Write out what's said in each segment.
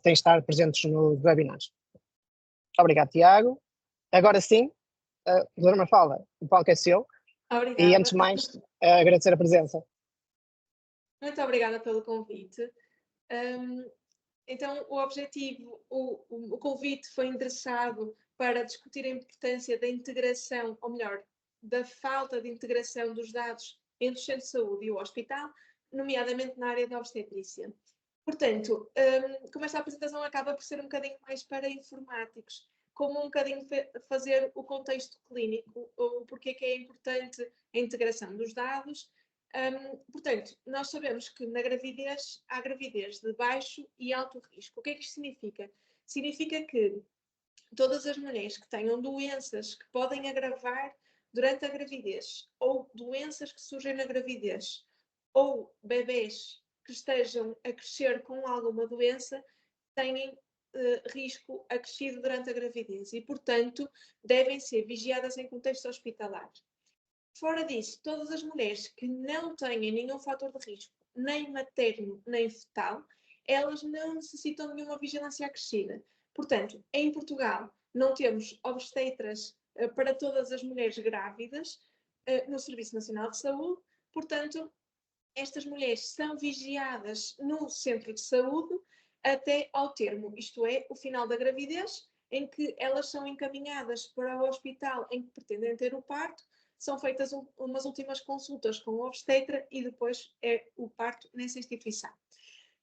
têm de estar presentes nos webinars. Obrigado, Tiago. Agora sim, Dona Mafalda, o palco é seu. Obrigada. E antes de mais, agradecer a presença. Muito obrigada pelo convite. Então, o objetivo, o convite foi endereçado para discutir a importância da integração, ou melhor, da falta de integração dos dados entre o centro de saúde e o hospital, nomeadamente na área da obstetrícia. Portanto, como esta apresentação acaba por ser um bocadinho mais para informáticos, como um bocadinho fazer o contexto clínico, o porquê que é importante a integração dos dados. Portanto, nós sabemos que na gravidez há gravidez de baixo e alto risco. O que é que isto significa? Significa que todas as mulheres que tenham doenças que podem agravar durante a gravidez, ou doenças que surgem na gravidez, ou bebés que estejam a crescer com alguma doença, têm risco acrescido durante a gravidez e, portanto, devem ser vigiadas em contexto hospitalar. Fora disso, todas as mulheres que não tenham nenhum fator de risco, nem materno, nem fetal, elas não necessitam de nenhuma vigilância acrescida. Portanto, em Portugal, não temos obstetras para todas as mulheres grávidas no Serviço Nacional de Saúde. Portanto, estas mulheres são vigiadas no centro de saúde até ao termo, isto é, o final da gravidez, em que elas são encaminhadas para o hospital em que pretendem ter o parto, são feitas umas últimas consultas com o obstetra e depois é o parto nessa instituição.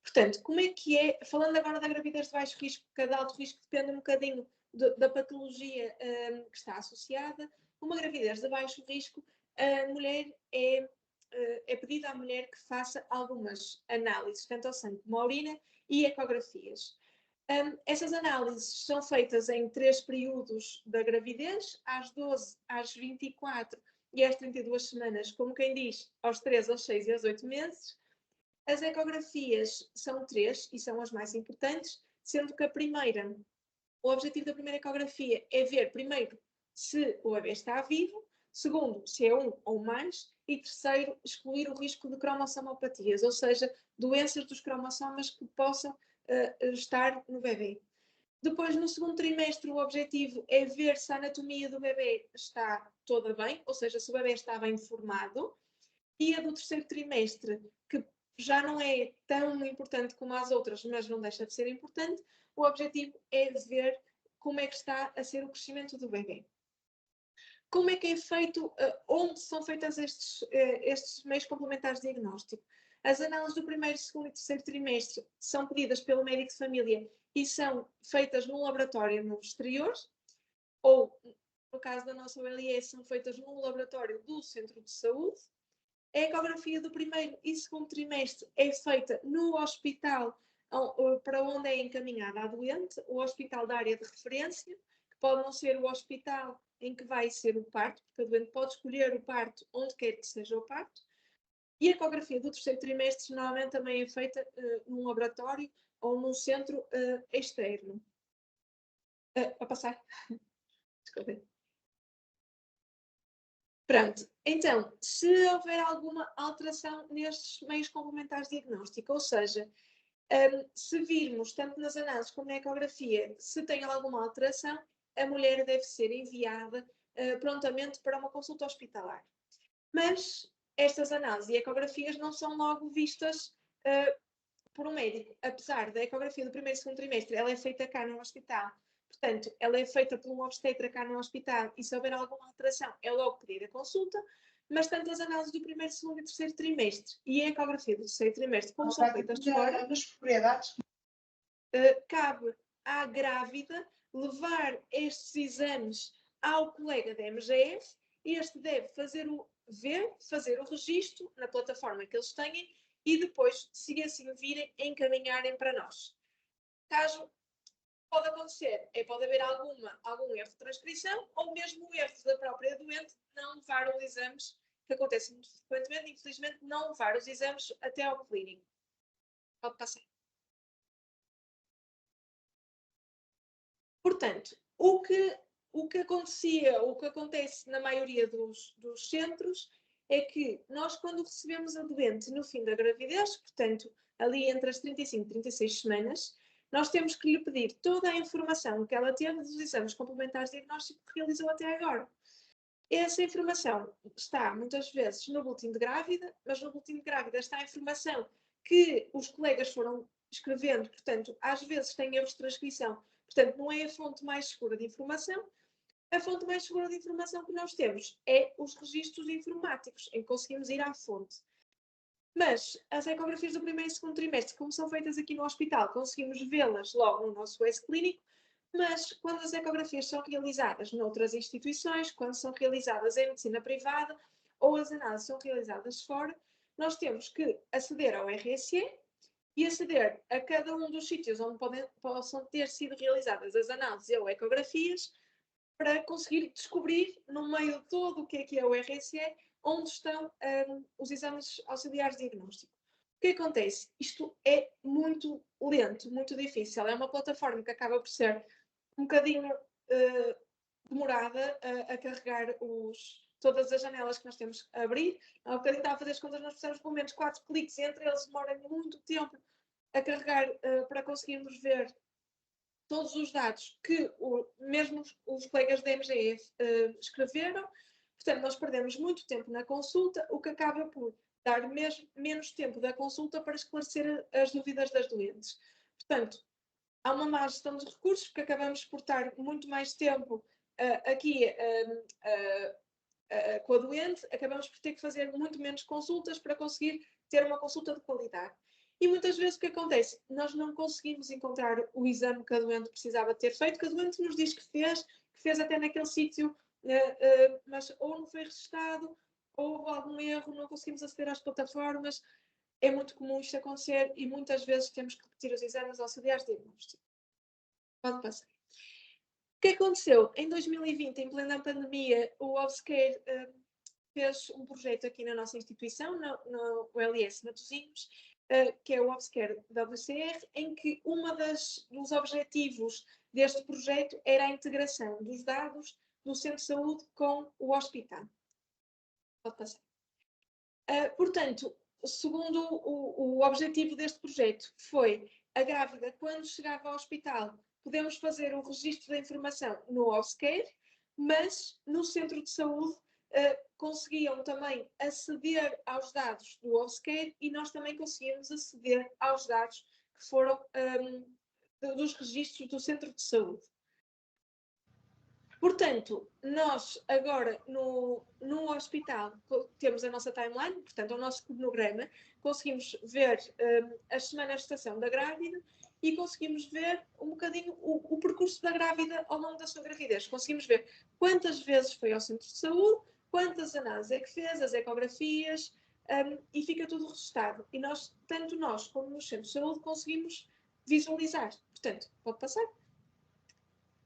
Portanto, como é que é, falando agora da gravidez de baixo risco, porque a de alto risco depende um bocadinho da patologia que está associada, uma gravidez de baixo risco, a mulher é pedida à mulher que faça algumas análises, tanto ao sangue como à urina e ecografias. Essas análises são feitas em 3 períodos da gravidez, às 12, às 24 e às 32 semanas, como quem diz, aos 3, aos 6 e aos 8 meses. As ecografias são 3 e são as mais importantes, sendo que o objetivo da primeira ecografia é ver, primeiro, se o bebê está vivo, segundo, se é um ou mais, e terceiro, excluir o risco de cromossomopatias, ou seja, doenças dos cromossomas que possam estar no bebê. Depois, no segundo trimestre, o objetivo é ver se a anatomia do bebê está toda bem, ou seja, se o bebê está bem formado. E a do terceiro trimestre, que já não é tão importante como as outras, mas não deixa de ser importante, o objetivo é ver como é que está a ser o crescimento do bebê. Como é que é feito, onde são feitas estes meios complementares de diagnóstico? As análises do primeiro, segundo e terceiro trimestre são pedidas pelo médico de família e são feitas num laboratório no exterior, ou, no caso da nossa OLS, são feitas num laboratório do centro de saúde. A ecografia do primeiro e segundo trimestre é feita no hospital para onde é encaminhada a doente, o hospital da área de referência, que pode não ser o hospital em que vai ser o parto, porque a doente pode escolher o parto onde quer que seja o parto. E a ecografia do terceiro trimestre normalmente também é feita num laboratório ou num centro externo. A passar. Desculpem. Pronto, então, se houver alguma alteração nestes meios complementares de diagnóstico, ou seja, se virmos, tanto nas análises como na ecografia, se tem alguma alteração, a mulher deve ser enviada prontamente para uma consulta hospitalar. Mas estas análises e ecografias não são logo vistas por um médico. Apesar da ecografia do primeiro e segundo trimestre, ela é feita cá no hospital. Portanto, ela é feita por um obstetra cá no hospital e se houver alguma alteração, é logo pedir a consulta. Mas tanto as análises do primeiro, segundo e terceiro trimestre e a ecografia do terceiro trimestre, como são feitas de fora, cabe à grávida levar estes exames ao colega da MGF e este deve fazer o registro na plataforma que eles têm e depois, se assim virem, encaminharem para nós. Caso pode acontecer, pode haver algum erro de transcrição ou mesmo o erro da própria doente não levar os exames, que acontece muito frequentemente, infelizmente, não levar os exames até ao clínico. Pode passar. Portanto, o que acontece na maioria dos centros é que nós, quando recebemos a doente no fim da gravidez, portanto, ali entre as 35 e 36 semanas, nós temos que lhe pedir toda a informação que ela teve dos exames complementares de diagnóstico que realizou até agora. Essa informação está, muitas vezes, no boletim de grávida, mas no boletim de grávida está a informação que os colegas foram escrevendo, portanto, às vezes tem erros de transcrição, portanto, não é a fonte mais segura de informação. A fonte mais segura de informação que nós temos é os registros informáticos, em que conseguimos ir à fonte. Mas as ecografias do primeiro e segundo trimestre, como são feitas aqui no hospital, conseguimos vê-las logo no nosso US clínico, mas quando as ecografias são realizadas noutras instituições, quando são realizadas em medicina privada ou as análises são realizadas fora, nós temos que aceder ao RSE e aceder a cada um dos sítios onde possam ter sido realizadas as análises ou ecografias para conseguir descobrir, no meio de todo o que é o RSE, onde estão os exames auxiliares de diagnóstico. O que acontece? Isto é muito lento, muito difícil. É uma plataforma que acaba por ser um bocadinho demorada a carregar todas as janelas que nós temos que abrir. Há um bocadinho estava a fazer as contas, nós precisamos pelo menos 4 cliques, e entre eles demora muito tempo a carregar para conseguirmos ver todos os dados que mesmo os colegas da MGE escreveram. Portanto, nós perdemos muito tempo na consulta, o que acaba por dar menos tempo da consulta para esclarecer as dúvidas das doentes. Portanto, há uma má gestão dos recursos, porque acabamos por estar muito mais tempo aqui com a doente, acabamos por ter que fazer muito menos consultas para conseguir ter uma consulta de qualidade. E muitas vezes o que acontece? Nós não conseguimos encontrar o exame que a doente precisava ter feito, que a doente nos diz que fez até naquele sítio, mas ou não foi registado, ou houve algum erro, não conseguimos aceder às plataformas. É muito comum isto acontecer e muitas vezes temos que repetir os exames auxiliares de diagnóstico. Pode passar. O que aconteceu? Em 2020, em plena pandemia, o Obscare fez um projeto aqui na nossa instituição, no LS Matosinhos, que é o Obscare WCR, em que dos objetivos deste projeto era a integração dos dados do centro de saúde com o hospital. Pode passar. Portanto, segundo o objetivo deste projeto foi a grávida, quando chegava ao hospital, podemos fazer o registro da informação no Obscare, mas no centro de saúde conseguiam também aceder aos dados do Obscare e nós também conseguíamos aceder aos dados que foram dos registros do centro de saúde. Portanto, nós agora no hospital temos a nossa timeline, portanto, o nosso cronograma, conseguimos ver as semanas de gestação da grávida e conseguimos ver um bocadinho o percurso da grávida ao longo da sua gravidez. Conseguimos ver quantas vezes foi ao centro de saúde, quantas análises é que fez, as ecografias, e fica tudo registado. E nós, tanto nós como no centro de saúde, conseguimos visualizar. Portanto, pode passar.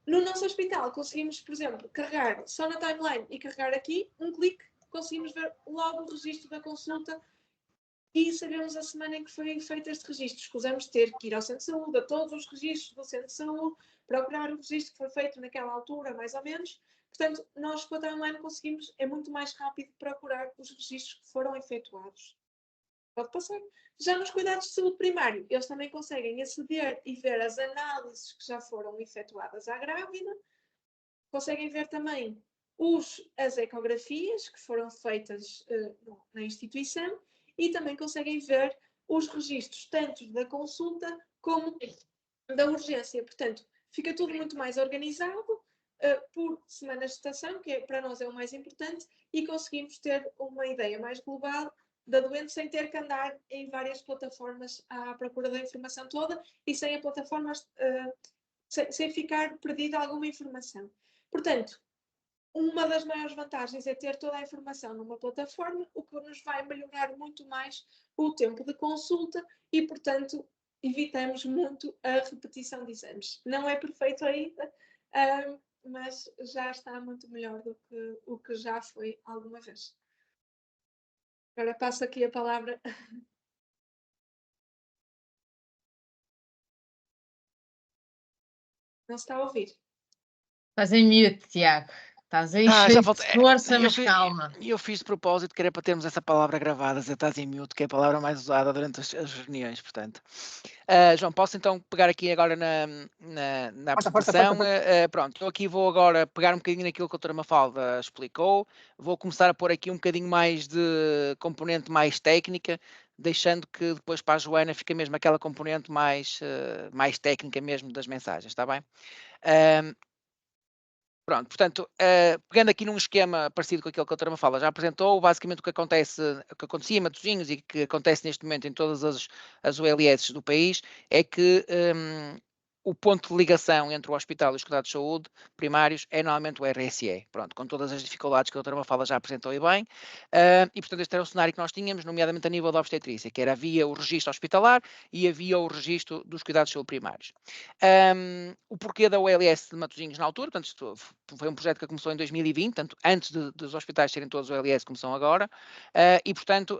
No nosso hospital conseguimos, por exemplo, carregar só na timeline e carregar aqui, um clique, conseguimos ver logo o registro da consulta e sabemos a semana em que foi feito este registro. Escusamos ter que ir ao centro de saúde, a todos os registros do centro de saúde, procurar o registro que foi feito naquela altura, mais ou menos. Portanto, nós com a timeline conseguimos, é muito mais rápido procurar os registros que foram efetuados. Pode passar. Já nos cuidados de saúde primário, eles também conseguem aceder e ver as análises que já foram efetuadas à grávida, conseguem ver também as ecografias que foram feitas na instituição e também conseguem ver os registros tanto da consulta como da urgência. Portanto, fica tudo muito mais organizado por semanas de gestação, que para nós é o mais importante, e conseguimos ter uma ideia mais global da doente sem ter que andar em várias plataformas à procura da informação toda e sem a plataforma sem ficar perdida alguma informação. Portanto, uma das maiores vantagens é ter toda a informação numa plataforma, o que nos vai melhorar muito mais o tempo de consulta e, portanto, evitamos muito a repetição de exames. Não é perfeito ainda, mas já está muito melhor do que o que já foi alguma vez. Agora passo aqui a palavra. Não se está a ouvir. Estás em mute, Tiago. Estás aí cheio de força, mas E calma. eu fiz de propósito, que era para termos essa palavra gravada, estás em mute, que é a palavra mais usada durante as reuniões, portanto. João, posso então pegar aqui agora na Força, apresentação? força. Pronto, eu aqui vou agora pegar um bocadinho naquilo que a doutora Mafalda explicou, vou começar a pôr aqui um bocadinho mais de componente mais técnica, deixando que depois para a Joana fica mesmo aquela componente mais técnica mesmo das mensagens, está bem? Pronto, portanto, pegando aqui num esquema parecido com aquele que a doutora Mafalda já apresentou, basicamente o que acontecia em Matosinhos e que acontece neste momento em todas as OLS do país, é que o ponto de ligação entre o hospital e os cuidados de saúde primários é normalmente o RSE, pronto, com todas as dificuldades que a doutora Mafalda já apresentou e bem, e portanto este era o cenário que nós tínhamos, nomeadamente a nível da obstetrícia, que era havia o registro hospitalar e havia o registro dos cuidados de saúde primários. O porquê da OLS de Matosinhos na altura, portanto, isto foi um projeto que começou em 2020, portanto, antes dos hospitais serem todos OLS como são agora, e portanto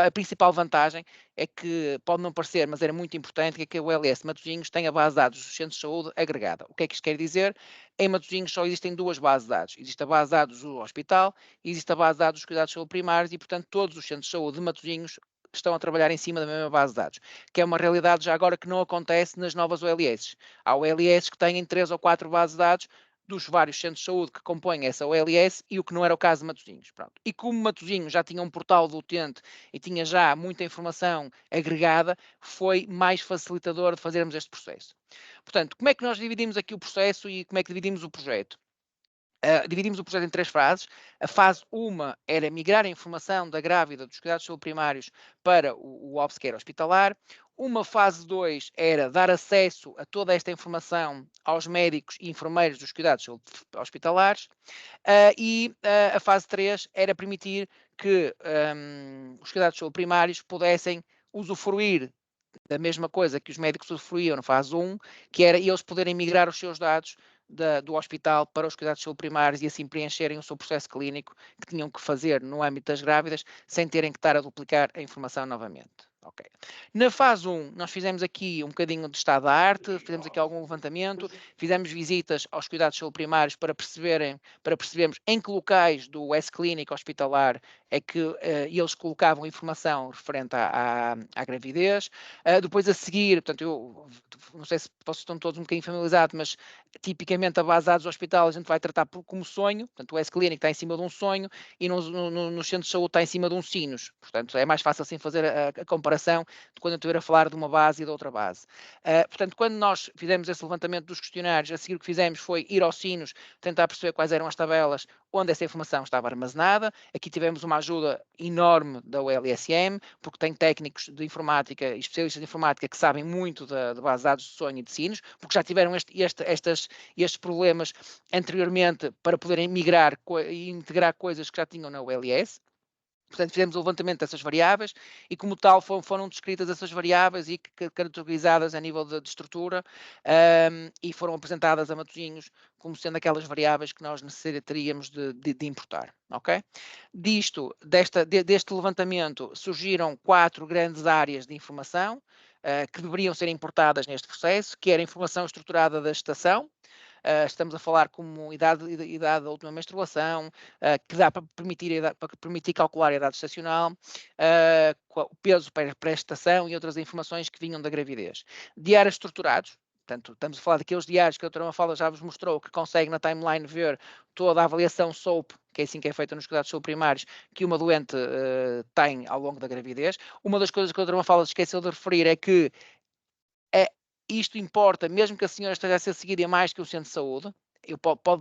a principal vantagem é que, pode não parecer, mas era muito importante, que a OLS de Matosinhos tem a base de dados dos centros de saúde agregada. O que é que isto quer dizer? Em Matosinhos só existem duas bases de dados. Existe a base de dados do hospital e existe a base de dados dos cuidados de saúde primários e, portanto, todos os centros de saúde de Matosinhos estão a trabalhar em cima da mesma base de dados, que é uma realidade já agora que não acontece nas novas OLS. Há OLS que têm 3 ou 4 bases de dados dos vários centros de saúde que compõem essa OLS e o que não era o caso de Matosinhos. Pronto. E como Matosinhos já tinha um portal do utente e tinha já muita informação agregada, foi mais facilitador de fazermos este processo. Portanto, como é que nós dividimos aqui o processo e como é que dividimos o projeto? Dividimos o projeto em 3 fases. A fase 1 era migrar a informação da grávida dos cuidados de saúde primários para o obscare hospitalar. Uma fase 2 era dar acesso a toda esta informação aos médicos e enfermeiros dos cuidados de saúde hospitalares. A fase 3 era permitir que os cuidados de saúde primários pudessem usufruir da mesma coisa que os médicos usufruíam na fase 1, que era eles poderem migrar os seus dados do hospital para os cuidados de saúde primários e assim preencherem o seu processo clínico que tinham que fazer no âmbito das grávidas, sem terem que estar a duplicar a informação novamente. Okay. Na fase 1, nós fizemos aqui um bocadinho de estado da arte, fizemos aqui algum levantamento, fizemos visitas aos cuidados de saúde primários para percebermos em que locais do S-Clínico hospitalar é que eles colocavam informação referente à gravidez. Depois a seguir, portanto, eu não sei se vocês estão todos um bocadinho familiarizados, mas tipicamente a base de dados do hospital a gente vai tratar como sonho, portanto o S-Clínico está em cima de um sonho e nos centros de saúde está em cima de um sinos, portanto é mais fácil assim fazer a comparação de quando eu estiver a falar de uma base e de outra base. Portanto, quando nós fizemos esse levantamento dos questionários, a seguir o que fizemos foi ir aos sinos, tentar perceber quais eram as tabelas onde essa informação estava armazenada. Aqui tivemos uma ajuda enorme da ULSM, porque tem técnicos de informática e especialistas de informática que sabem muito da base de dados de sonho e de sinos, porque já tiveram estes problemas anteriormente para poderem migrar e integrar coisas que já tinham na ULS. Portanto, fizemos o levantamento dessas variáveis e, como tal, foram descritas essas variáveis e caracterizadas a nível de estrutura e foram apresentadas a Matosinhos como sendo aquelas variáveis que nós necessitaríamos de importar. Okay? Deste levantamento surgiram 4 grandes áreas de informação que deveriam ser importadas neste processo, que era a informação estruturada da estação. Estamos a falar como idade da última menstruação, que dá para permitir calcular a idade estacional, o peso para a estação e outras informações que vinham da gravidez. Diários estruturados, portanto, estamos a falar daqueles diários que a doutora Mafalda já vos mostrou, que consegue na timeline ver toda a avaliação SOAP, que é assim que é feita nos cuidados de saúde primários, que uma doente tem ao longo da gravidez. Uma das coisas que a doutora Mafalda esqueceu de referir é que isto importa, mesmo que a senhora esteja a ser seguida em mais que o centro de saúde.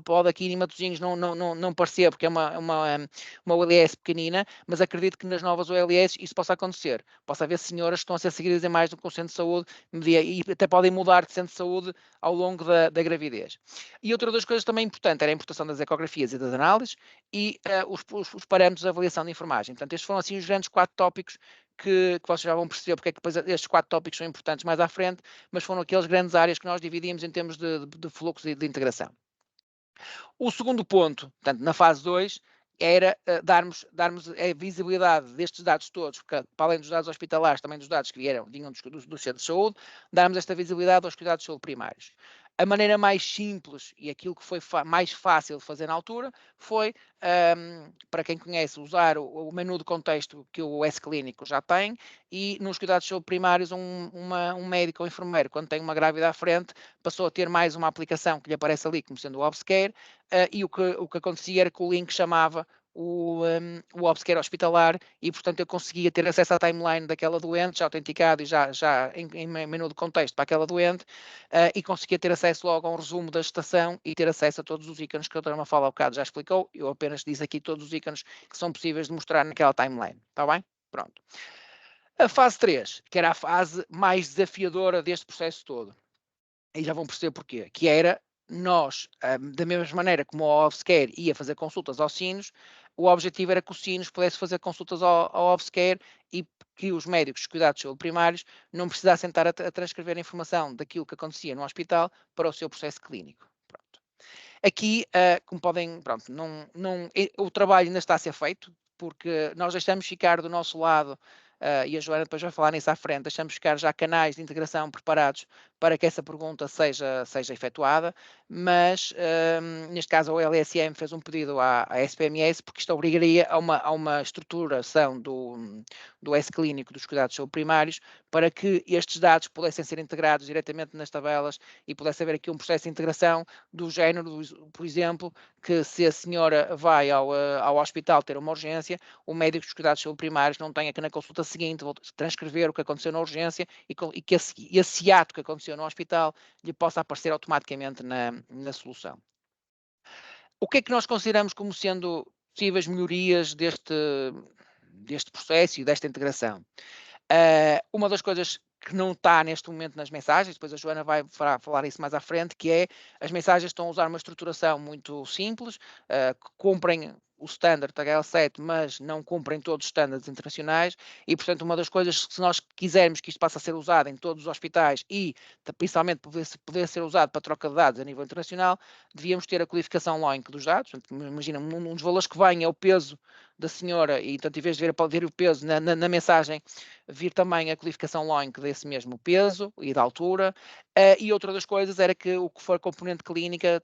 Pode aqui em Matosinhos não parecer, porque é uma OLS pequenina, mas acredito que nas novas OLS isso possa acontecer. Possa haver senhoras que estão a ser seguidas em mais do que o centro de saúde e até podem mudar de centro de saúde ao longo da gravidez. E outra das coisas também importante era a importação das ecografias e das análises e os parâmetros de avaliação de enfermagem. Portanto, estes foram assim os grandes 4 tópicos que vocês já vão perceber porque é que depois estes 4 tópicos são importantes mais à frente, mas foram aquelas grandes áreas que nós dividimos em termos de fluxo e de integração. O segundo ponto, portanto, na fase 2, era darmos a visibilidade destes dados todos, porque, para além dos dados hospitalares, também dos dados que vinham dos centros de saúde, darmos esta visibilidade aos cuidados de saúde primários. A maneira mais simples e aquilo que foi mais fácil de fazer na altura foi, para quem conhece, usar o menu de contexto que o S-Clínico já tem e nos cuidados de saúde primários um médico ou enfermeiro, quando tem uma grávida à frente, passou a ter mais uma aplicação que lhe aparece ali como sendo o Obscare, e o que acontecia era que o link chamava o Obscare hospitalar e, portanto, eu conseguia ter acesso à timeline daquela doente, já autenticado e já em menu de contexto para aquela doente, e conseguia ter acesso logo a um resumo da estação e ter acesso a todos os ícones que a doutora Mafalda há bocado já explicou. Eu apenas disse aqui todos os ícones que são possíveis de mostrar naquela timeline. Está bem? Pronto. A fase 3, que era a fase mais desafiadora deste processo todo. E já vão perceber porquê. Que era nós, da mesma maneira como o Obscare ia fazer consultas aos sinos, o objetivo era que o sinos pudesse fazer consultas ao Obscare e que os médicos de cuidados de saúde primários não precisassem estar a transcrever a informação daquilo que acontecia no hospital para o seu processo clínico. Pronto. Aqui, como podem, pronto, o trabalho ainda está a ser feito, porque nós deixamos ficar do nosso lado, e a Joana depois vai falar nisso à frente, deixamos ficar já canais de integração preparados para que essa pergunta seja efetuada, mas neste caso a LSM fez um pedido à SPMS porque isto obrigaria a uma estruturação do S-Clínico dos cuidados de saúde primários para que estes dados pudessem ser integrados diretamente nas tabelas e pudesse haver aqui um processo de integração do género, por exemplo, que se a senhora vai ao hospital ter uma urgência, o médico dos cuidados de saúde primários não tenha que na consulta seguinte transcrever o que aconteceu na urgência e que esse ato que aconteceu no hospital lhe possa aparecer automaticamente na solução. O que é que nós consideramos como sendo possíveis melhorias deste processo e desta integração? Uma das coisas que não está neste momento nas mensagens, depois a Joana vai falar isso mais à frente, que é as mensagens estão a usar uma estruturação muito simples, que cumprem o standard HL7, mas não cumprem todos os standards internacionais e, portanto, uma das coisas que se nós quisermos que isto passe a ser usado em todos os hospitais e principalmente poder ser usado para troca de dados a nível internacional, devíamos ter a codificação LOINC dos dados. Portanto, imagina, um dos valores que vem é o peso da senhora e, portanto, em vez de ver o peso na mensagem, vir também a codificação LOINC desse mesmo peso e da altura. E outra das coisas era que o que for componente clínica,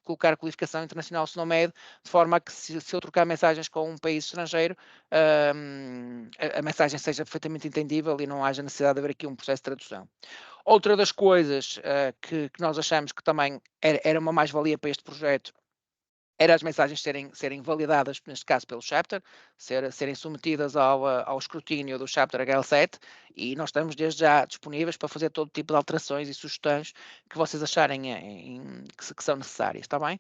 colocar a codificação internacional SNOMED, de forma a que se eu trocar mensagens com um país estrangeiro, a mensagem seja perfeitamente entendível e não haja necessidade de haver aqui um processo de tradução. Outra das coisas que nós achamos que também era uma mais-valia para este projeto era as mensagens serem validadas, neste caso pelo chapter, serem submetidas ao escrutínio do chapter HL7 e nós estamos desde já disponíveis para fazer todo tipo de alterações e sugestões que vocês acharem que são necessárias, está bem?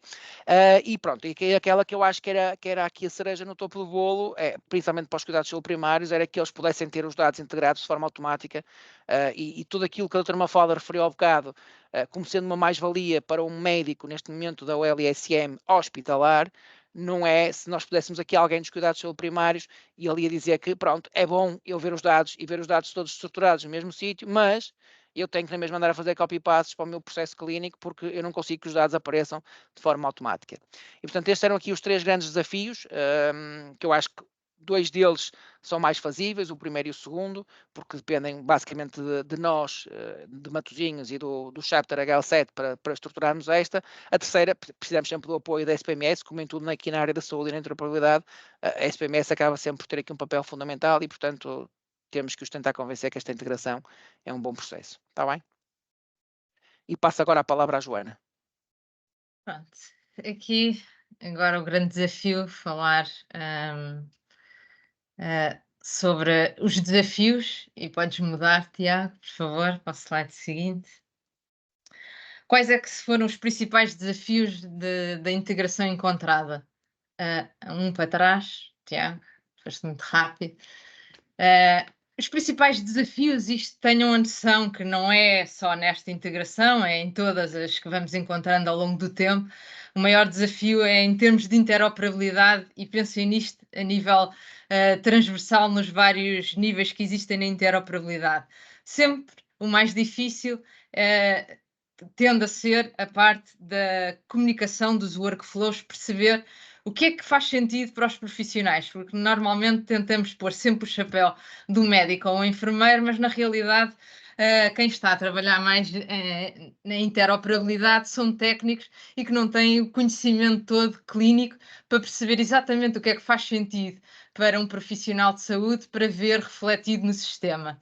E pronto, e aquela que eu acho que era aqui a cereja no topo do bolo, principalmente para os cuidados de saúde primários, era que eles pudessem ter os dados integrados de forma automática e tudo aquilo que a doutora Mafalda referiu ao bocado, como sendo uma mais-valia para um médico neste momento da OLSM hospitalar, não é se nós pudéssemos aqui alguém dos cuidados de saúde primários e ali a dizer que pronto, é bom eu ver os dados e ver os dados todos estruturados no mesmo sítio, mas eu tenho que na mesma andar a fazer copy-pastes para o meu processo clínico porque eu não consigo que os dados apareçam de forma automática. E portanto estes eram aqui os 3 grandes desafios, que eu acho que 2 deles são mais fazíveis, o primeiro e o segundo, porque dependem basicamente de nós, de Matosinhos e do chapter HL7 para estruturarmos esta. A terceira, precisamos sempre do apoio da SPMS, como em tudo aqui na área da saúde e na interoperabilidade, a SPMS acaba sempre por ter aqui um papel fundamental e, portanto, temos que os tentar convencer que esta integração é um bom processo. Está bem? E passo agora a palavra à Joana. Pronto, aqui agora o grande desafio, falar sobre os desafios, e podes mudar, Tiago, por favor, para o slide seguinte. Quais é que foram os principais desafios da integração encontrada? Um para trás, Tiago, foste muito rápido. Os principais desafios, isto tenham a noção que não é só nesta integração, é em todas as que vamos encontrando ao longo do tempo. O maior desafio é em termos de interoperabilidade e pensem nisto a nível transversal nos vários níveis que existem na interoperabilidade. Sempre o mais difícil tende a ser a parte da comunicação dos workflows, perceber o que é que faz sentido para os profissionais, porque normalmente tentamos pôr sempre o chapéu do médico ou enfermeiro, mas na realidade quem está a trabalhar mais na interoperabilidade são técnicos e que não têm o conhecimento todo clínico para perceber exatamente o que é que faz sentido para um profissional de saúde para ver refletido no sistema.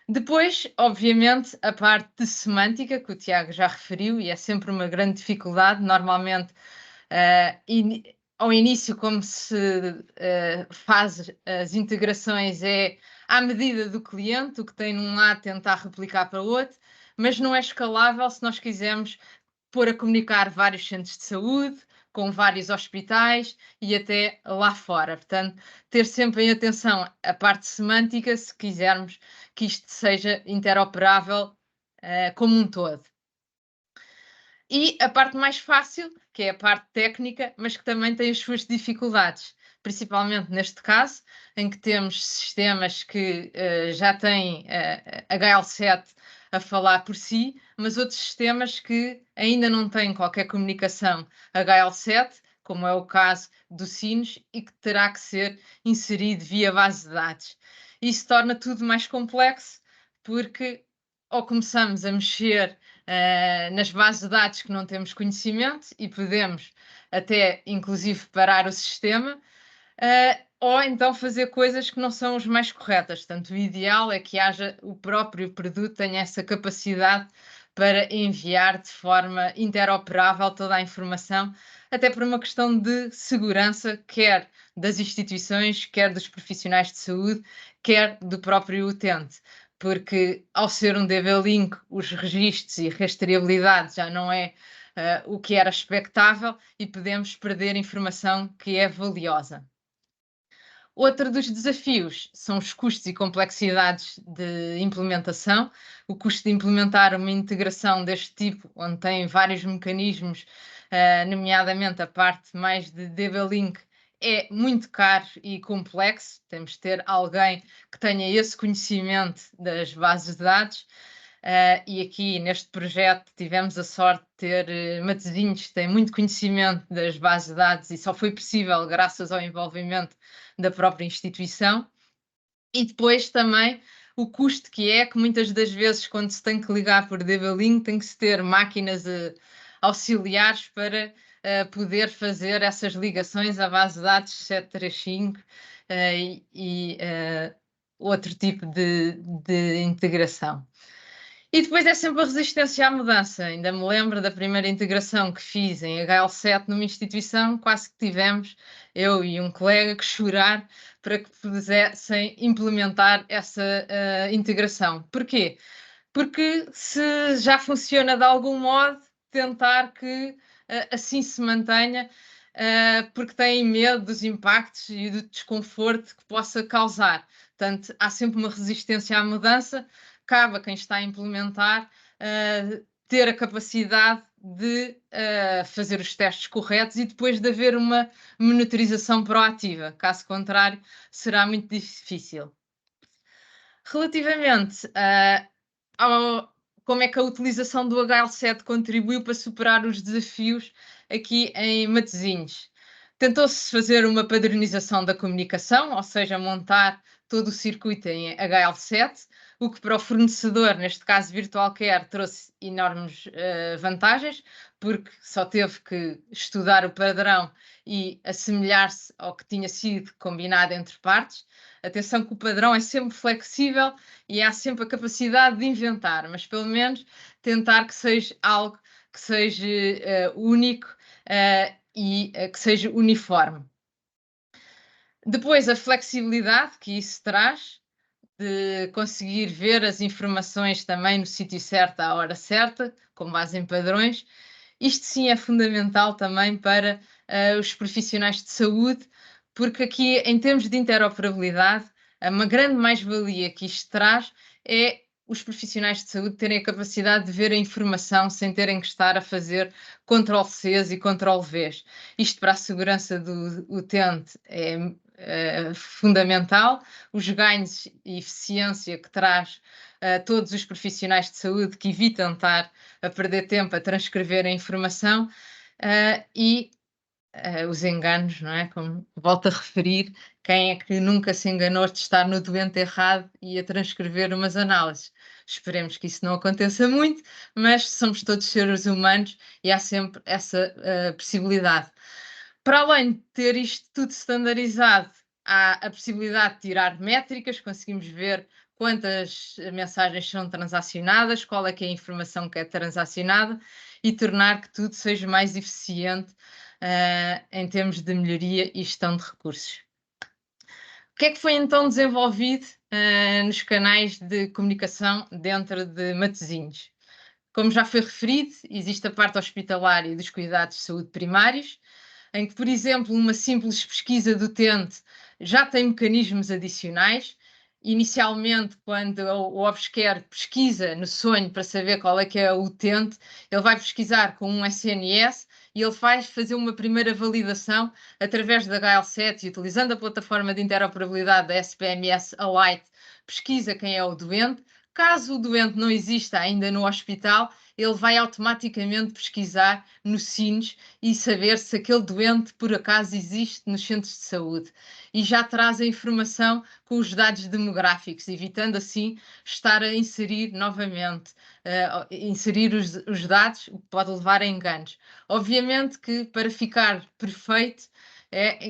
Depois, obviamente, a parte de semântica, que o Tiago já referiu, e é sempre uma grande dificuldade, normalmente ao início, como se faz as integrações é à medida do cliente, o que tem num lado tentar replicar para o outro, mas não é escalável se nós quisermos pôr a comunicar vários centros de saúde, com vários hospitais e até lá fora. Portanto, ter sempre em atenção a parte semântica, se quisermos que isto seja interoperável como um todo. E a parte mais fácil, que é a parte técnica, mas que também tem as suas dificuldades, principalmente neste caso, em que temos sistemas que já têm HL7 a falar por si, mas outros sistemas que ainda não têm qualquer comunicação HL7, como é o caso do Sinos, e que terá que ser inserido via base de dados. Isso torna tudo mais complexo, porque ou começamos a mexer nas bases de dados que não temos conhecimento e podemos até, inclusive, parar o sistema, ou então fazer coisas que não são as mais corretas. Portanto, o ideal é que haja o próprio produto tenha essa capacidade para enviar de forma interoperável toda a informação, até por uma questão de segurança, quer das instituições, quer dos profissionais de saúde, quer do próprio utente. Porque ao ser um DB-Link, os registros e rastreabilidade já não é o que era expectável e podemos perder informação que é valiosa. Outro dos desafios são os custos e complexidades de implementação. O custo de implementar uma integração deste tipo, onde tem vários mecanismos, nomeadamente a parte mais de DB-Link, é muito caro e complexo. Temos de ter alguém que tenha esse conhecimento das bases de dados. E aqui neste projeto tivemos a sorte de ter Matosinhos, que tem muito conhecimento das bases de dados e só foi possível graças ao envolvimento da própria instituição. E depois também o custo que é que muitas das vezes quando se tem que ligar por DB-Link tem que se ter máquinas auxiliares para poder fazer essas ligações à base de dados 735 e outro tipo de integração. E depois é sempre a resistência à mudança. Ainda me lembro da primeira integração que fiz em HL7 numa instituição, quase que tivemos, eu e um colega, que chorar para que pudessem implementar essa integração. Porquê? Porque se já funciona de algum modo, tentar que assim se mantenha, porque têm medo dos impactos e do desconforto que possa causar. Portanto, há sempre uma resistência à mudança, cabe a quem está a implementar ter a capacidade de fazer os testes corretos e depois de haver uma monitorização proativa. Caso contrário, será muito difícil. Relativamente como é que a utilização do HL7 contribuiu para superar os desafios aqui em Matosinhos. Tentou-se fazer uma padronização da comunicação, ou seja, montar todo o circuito em HL7, o que para o fornecedor, neste caso Virtual Care, trouxe enormes vantagens, porque só teve que estudar o padrão e assemelhar-se ao que tinha sido combinado entre partes. Atenção que o padrão é sempre flexível e há sempre a capacidade de inventar, mas pelo menos tentar que seja algo que seja único e que seja uniforme. Depois, a flexibilidade que isso traz, de conseguir ver as informações também no sítio certo, à hora certa, com base em padrões. Isto sim é fundamental também para os profissionais de saúde, porque aqui, em termos de interoperabilidade, uma grande mais-valia que isto traz é os profissionais de saúde terem a capacidade de ver a informação sem terem que estar a fazer Ctrl+Cs e Ctrl+Vs. Isto para a segurança do utente é fundamental. Os ganhos e eficiência que traz a todos os profissionais de saúde que evitam estar a perder tempo a transcrever a informação e os enganos, não é? Como volto a referir, quem é que nunca se enganou de estar no doente errado e a transcrever umas análises? Esperemos que isso não aconteça muito, mas somos todos seres humanos e há sempre essa possibilidade. Para além de ter isto tudo standardizado, há a possibilidade de tirar métricas, conseguimos ver quantas mensagens são transacionadas, qual é que é a informação que é transacionada e tornar que tudo seja mais eficiente em termos de melhoria e gestão de recursos. O que é que foi então desenvolvido nos canais de comunicação dentro de Matosinhos? Como já foi referido, existe a parte hospitalar e dos cuidados de saúde primários, em que, por exemplo, uma simples pesquisa do utente já tem mecanismos adicionais. Inicialmente, quando o Obscare pesquisa no sonho para saber qual é que é o utente, ele vai pesquisar com um SNS e ele vai fazer uma primeira validação através da HL7 e utilizando a plataforma de interoperabilidade da SPMS Alight, pesquisa quem é o doente. Caso o doente não exista ainda no hospital, ele vai automaticamente pesquisar no SINS e saber se aquele doente por acaso existe nos centros de saúde. E já traz a informação com os dados demográficos, evitando assim estar a inserir novamente, inserir os dados, o que pode levar a enganos. Obviamente que para ficar perfeito,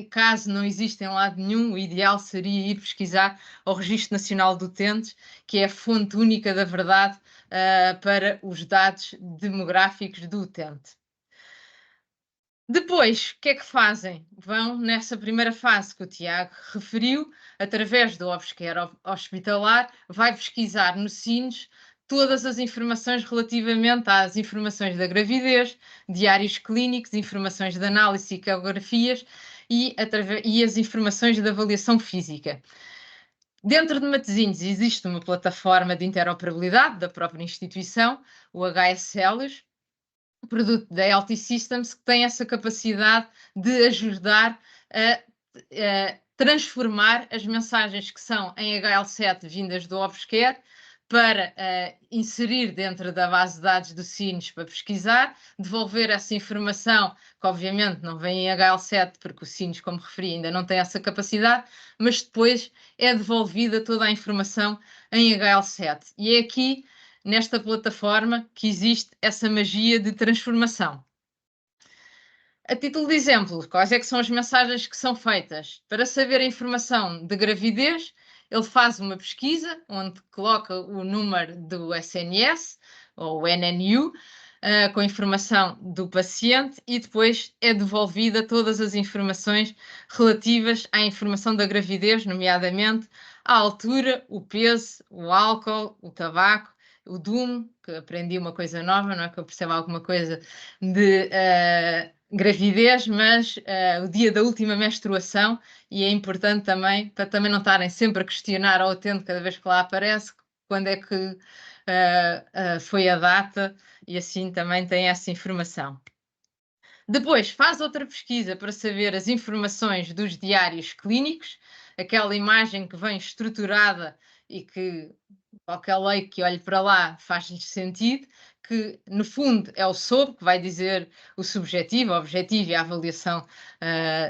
caso não exista em lado nenhum, o ideal seria ir pesquisar ao Registro Nacional de Utentes, que é a fonte única da verdade para os dados demográficos do utente. Depois, o que é que fazem? Vão nessa primeira fase que o Tiago referiu, através do Obscare hospitalar, vai pesquisar no SINS todas as informações relativamente às informações da gravidez, diários clínicos, informações de análise e ecografias e as informações da avaliação física. Dentro de Matosinhos existe uma plataforma de interoperabilidade da própria instituição, o HS-Celos, produto da LT Systems, que tem essa capacidade de ajudar a transformar as mensagens que são em HL7 vindas do Obscare para inserir dentro da base de dados do SINS para pesquisar, devolver essa informação, que obviamente não vem em HL7, porque o SINS, como referi, ainda não tem essa capacidade, mas depois é devolvida toda a informação em HL7. E é aqui, nesta plataforma, que existe essa magia de transformação. A título de exemplo, quais é que são as mensagens que são feitas? Para saber a informação de gravidez, ele faz uma pesquisa onde coloca o número do SNS ou NNU com a informação do paciente e depois é devolvida todas as informações relativas à informação da gravidez, nomeadamente a altura, o peso, o álcool, o tabaco, o DUM, que aprendi uma coisa nova, não é que eu perceba alguma coisa de gravidez, mas o dia da última menstruação, e é importante também, para também não estarem sempre a questionar ao utente cada vez que lá aparece, quando é que foi a data, e assim também tem essa informação. Depois faz outra pesquisa para saber as informações dos diários clínicos, aquela imagem que vem estruturada e que qualquer lei que olhe para lá faz-lhe sentido, que no fundo é o SOB, que vai dizer o subjetivo, o objetivo e a avaliação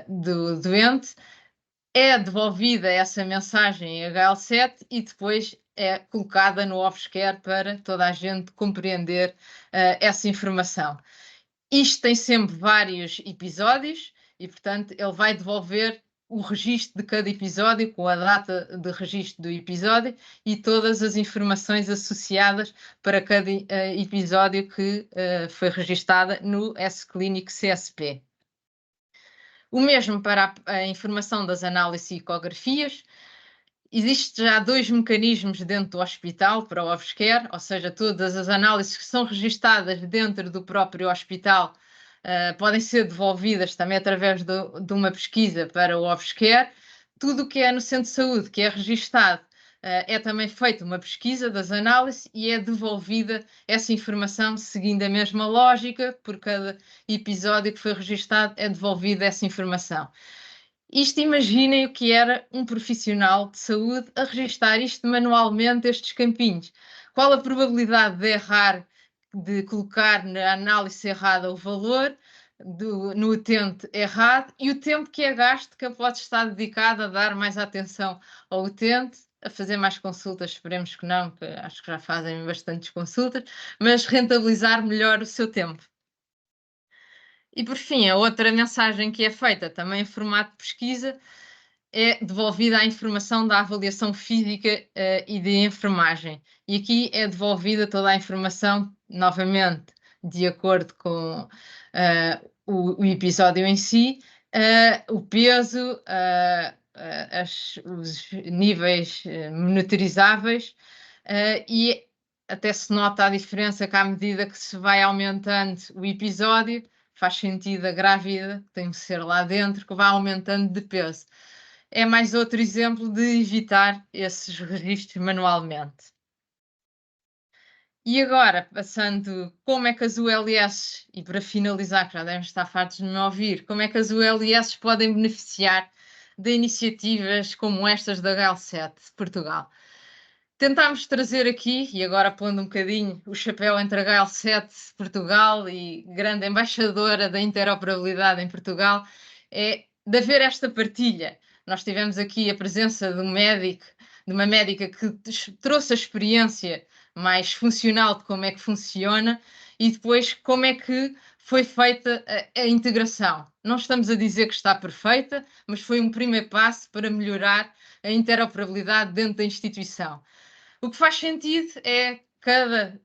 do doente. É devolvida essa mensagem em HL7 e depois é colocada no Obscare para toda a gente compreender essa informação. Isto tem sempre vários episódios e, portanto, ele vai devolver o registro de cada episódio com a data de registro do episódio e todas as informações associadas para cada episódio que foi registada no S-Clinic CSP. O mesmo para a informação das análises e ecografias. Existem já 2 mecanismos dentro do hospital para o Obscare, ou seja, todas as análises que são registadas dentro do próprio hospital podem ser devolvidas também através de uma pesquisa para o Obscare. Tudo o que é no centro de saúde, que é registado, é também feita uma pesquisa das análises e é devolvida essa informação seguindo a mesma lógica, por cada episódio que foi registado é devolvida essa informação. Isto, imaginem o que era um profissional de saúde a registar isto manualmente, estes campinhos. Qual a probabilidade de errar, de colocar na análise errada o valor? no utente errado e o tempo que é gasto que ele pode estar dedicado a dar mais atenção ao utente, a fazer mais consultas, esperemos que não, que acho que já fazem bastantes consultas, mas rentabilizar melhor o seu tempo. E por fim, a outra mensagem que é feita também em formato de pesquisa é devolvida a informação da avaliação física e de enfermagem. E aqui é devolvida toda a informação, novamente, de acordo com o episódio em si, o peso, os níveis monitorizáveis e até se nota a diferença que à medida que se vai aumentando o episódio, faz sentido a grávida, que tem que ser lá dentro, que vai aumentando de peso. É mais outro exemplo de evitar esses registros manualmente. E agora, passando como é que as ULS, e para finalizar, que já devem estar fartos de me ouvir, como é que as ULS podem beneficiar de iniciativas como estas da GAL7 de Portugal? Tentámos trazer aqui, e agora pondo um bocadinho o chapéu entre a GAL7 de Portugal e grande embaixadora da interoperabilidade em Portugal, é de haver esta partilha. Nós tivemos aqui a presença de um médico, de uma médica que trouxe a experiência mais funcional de como é que funciona e depois como é que foi feita a integração. Não estamos a dizer que está perfeita, mas foi um primeiro passo para melhorar a interoperabilidade dentro da instituição. O que faz sentido é cada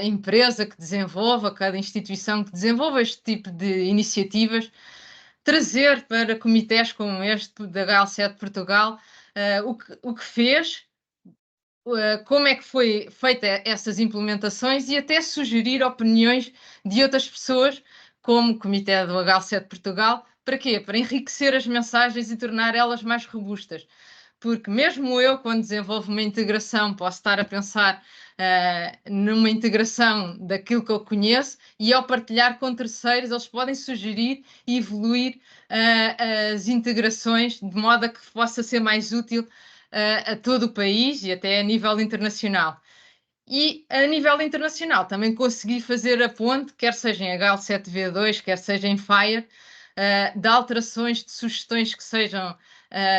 empresa que desenvolva, cada instituição que desenvolva este tipo de iniciativas, trazer para comitês como este da GAL7 Portugal o que fez, como é que foi feita essas implementações e até sugerir opiniões de outras pessoas, como o Comitê do GAL7 Portugal. Para quê? Para enriquecer as mensagens e tornar elas mais robustas. Porque mesmo eu, quando desenvolvo uma integração, posso estar a pensar numa integração daquilo que eu conheço e ao partilhar com terceiros, eles podem sugerir e evoluir as integrações de modo a que possa ser mais útil a todo o país e até a nível internacional. E a nível internacional também consegui fazer a ponte, quer seja em HL7V2, quer seja em FHIR, de alterações, de sugestões que sejam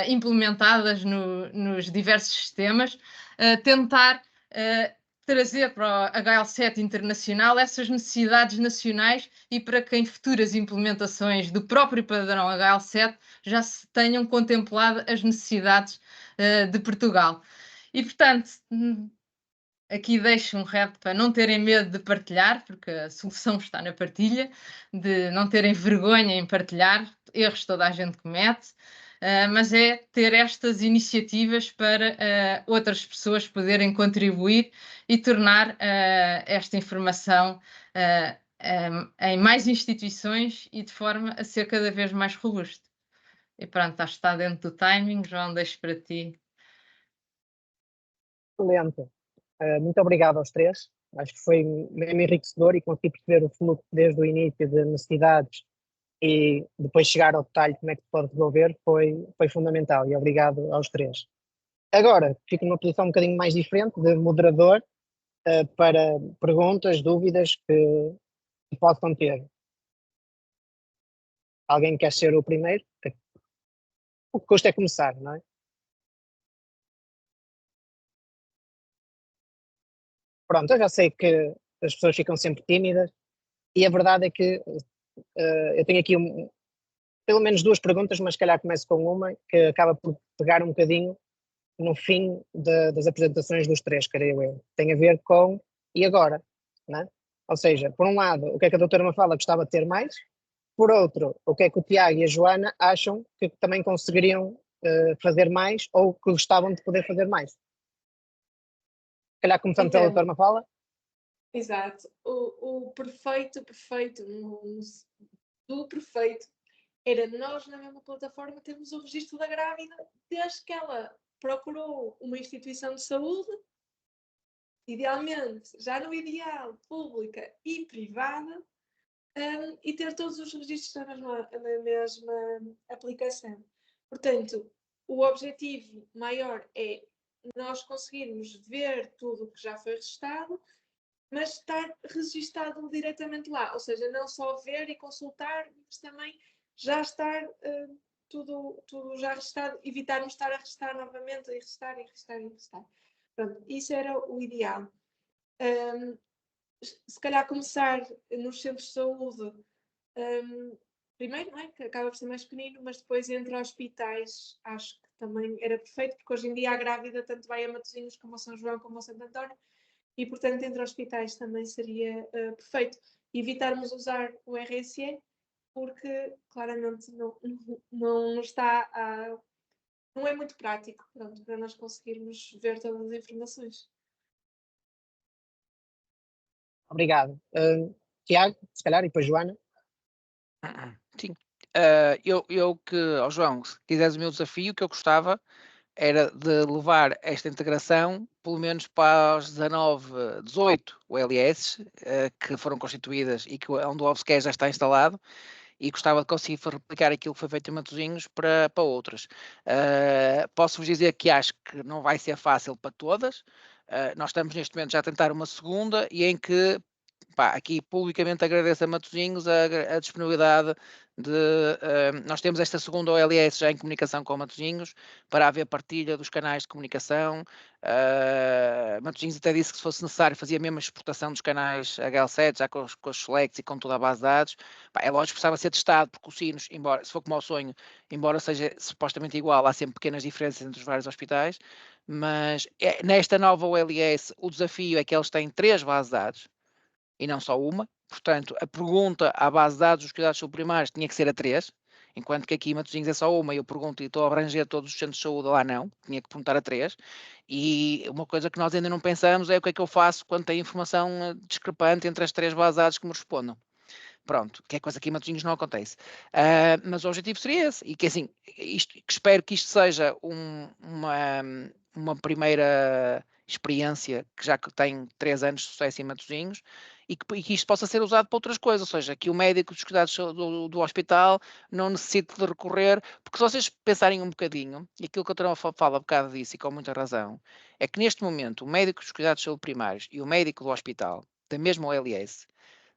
implementadas nos diversos sistemas, tentar trazer para o HL7 internacional essas necessidades nacionais e para que em futuras implementações do próprio padrão HL7 já se tenham contemplado as necessidades de Portugal. E, portanto, aqui deixo um repto para não terem medo de partilhar, porque a solução está na partilha, de não terem vergonha em partilhar, erros toda a gente comete, mas é ter estas iniciativas para outras pessoas poderem contribuir e tornar esta informação em mais instituições e de forma a ser cada vez mais robusto. E pronto, acho que está dentro do timing. João, deixo para ti. Excelente. Muito obrigado aos três. Acho que foi mesmo enriquecedor e consegui perceber o fluxo desde o início de necessidades e depois chegar ao detalhe como é que se pode resolver foi fundamental e obrigado aos três. Agora, fico numa posição um bocadinho mais diferente de moderador para perguntas, dúvidas que possam ter. Alguém quer ser o primeiro? O que custa é começar, não é? Pronto, eu já sei que as pessoas ficam sempre tímidas e a verdade é que eu tenho aqui pelo menos duas perguntas, mas se calhar começo com uma que acaba por pegar um bocadinho no fim das apresentações dos três, creio eu. Tem a ver com e agora, né? Ou seja, por um lado, o que é que a doutora Mafalda gostava de ter mais? Por outro, o que é que o Tiago e a Joana acham que também conseguiriam fazer mais ou que gostavam de poder fazer mais? Se calhar começando pela doutora Mafalda. Exato. O perfeito do perfeito era nós na mesma plataforma termos o registro da grávida desde que ela procurou uma instituição de saúde, idealmente, já no ideal, pública e privada, e ter todos os registros na mesma aplicação. Portanto, o objetivo maior é nós conseguirmos ver tudo o que já foi registado, mas estar registado diretamente lá, ou seja, não só ver e consultar, mas também já estar tudo já registado, evitarmos estar a registrar novamente, e registrar. Pronto, isso era o ideal. Se calhar começar nos centros de saúde, primeiro, não é? Que acaba por ser mais pequenino, mas depois entre hospitais, acho que também era perfeito, porque hoje em dia a grávida tanto vai a Matosinhos como a São João como a Santo António, e portanto entre hospitais também seria perfeito. Evitarmos usar o RSE, porque claramente não está não é muito prático, pronto, para nós conseguirmos ver todas as informações. Obrigado. Tiago, se calhar, e depois Joana. Sim. Ó João, se quiseres o meu desafio, o que eu gostava era de levar esta integração pelo menos para os 19, 18 OLS que foram constituídas e onde o OBSCAE já está instalado, e gostava de conseguir replicar aquilo que foi feito em Matosinhos para outras. Posso-vos dizer que acho que não vai ser fácil para todas. Nós estamos neste momento já a tentar uma segunda e em que aqui publicamente agradeço a Matosinhos a disponibilidade de. Nós temos esta segunda OLS já em comunicação com Matosinhos para haver partilha dos canais de comunicação. Matosinhos até disse que se fosse necessário fazia mesmo a exportação dos canais HL7 já com os selects e com toda a base de dados. É lógico que precisava ser testado porque os sinos, embora, se for como ao sonho, embora seja supostamente igual, há sempre pequenas diferenças entre os vários hospitais, mas nesta nova OLS o desafio é que eles têm 3 bases de dados e não só uma. Portanto, a pergunta à base de dados dos cuidados subprimários tinha que ser a 3, enquanto que aqui em Matosinhos é só uma, e eu pergunto e estou a abranger todos os centros de saúde, lá não, tinha que perguntar a 3. E uma coisa que nós ainda não pensamos é o que é que eu faço quando tem informação discrepante entre as 3 bases de dados que me respondam. Pronto, que é coisa que em Matosinhos não acontece. Mas o objetivo seria esse, e que assim, espero que isto seja uma primeira experiência que já tem 3 anos de sucesso em Matosinhos e que isto possa ser usado para outras coisas, ou seja, que o médico dos cuidados do hospital não necessite de recorrer, porque se vocês pensarem um bocadinho, e aquilo que eu também falo há bocado disso e com muita razão, é que neste momento o médico dos cuidados de saúde primários e o médico do hospital, da mesma OLS,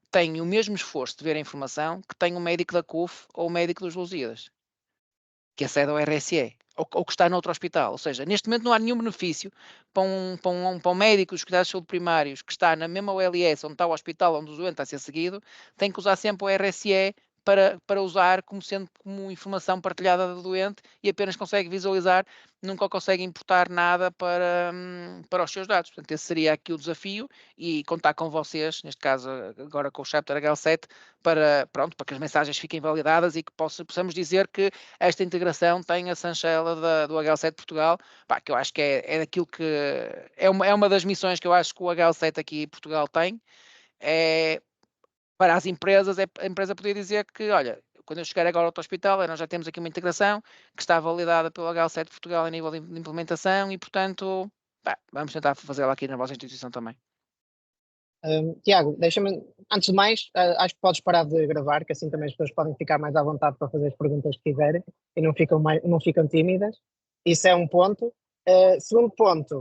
têm o mesmo esforço de ver a informação que tem o médico da CUF ou o médico dos Lusíadas, que acede ao RSE, ou que está noutro hospital. Ou seja, neste momento não há nenhum benefício para um médico dos cuidados de saúde primários que está na mesma OLS, onde está o hospital onde o doente está a ser seguido, tem que usar sempre o RSE para usar como sendo como informação partilhada do doente e apenas consegue visualizar, nunca consegue importar nada para os seus dados. Portanto, esse seria aqui o desafio e contar com vocês, neste caso agora com o Chapter HL7, para que as mensagens fiquem validadas e que possamos dizer que esta integração tem a sanchela do HL7 Portugal, que eu acho que é daquilo que é uma das missões que eu acho que o HL7 aqui em Portugal tem, para as empresas, a empresa poder dizer que, olha, quando eu chegar agora ao outro hospital, nós já temos aqui uma integração que está validada pelo HL7 Portugal a nível de implementação e, portanto, vamos tentar fazê-la aqui na vossa instituição também. Tiago, deixa-me, antes de mais, acho que podes parar de gravar, que assim também as pessoas podem ficar mais à vontade para fazer as perguntas que quiserem e não ficam tímidas. Isso é um ponto. Segundo ponto,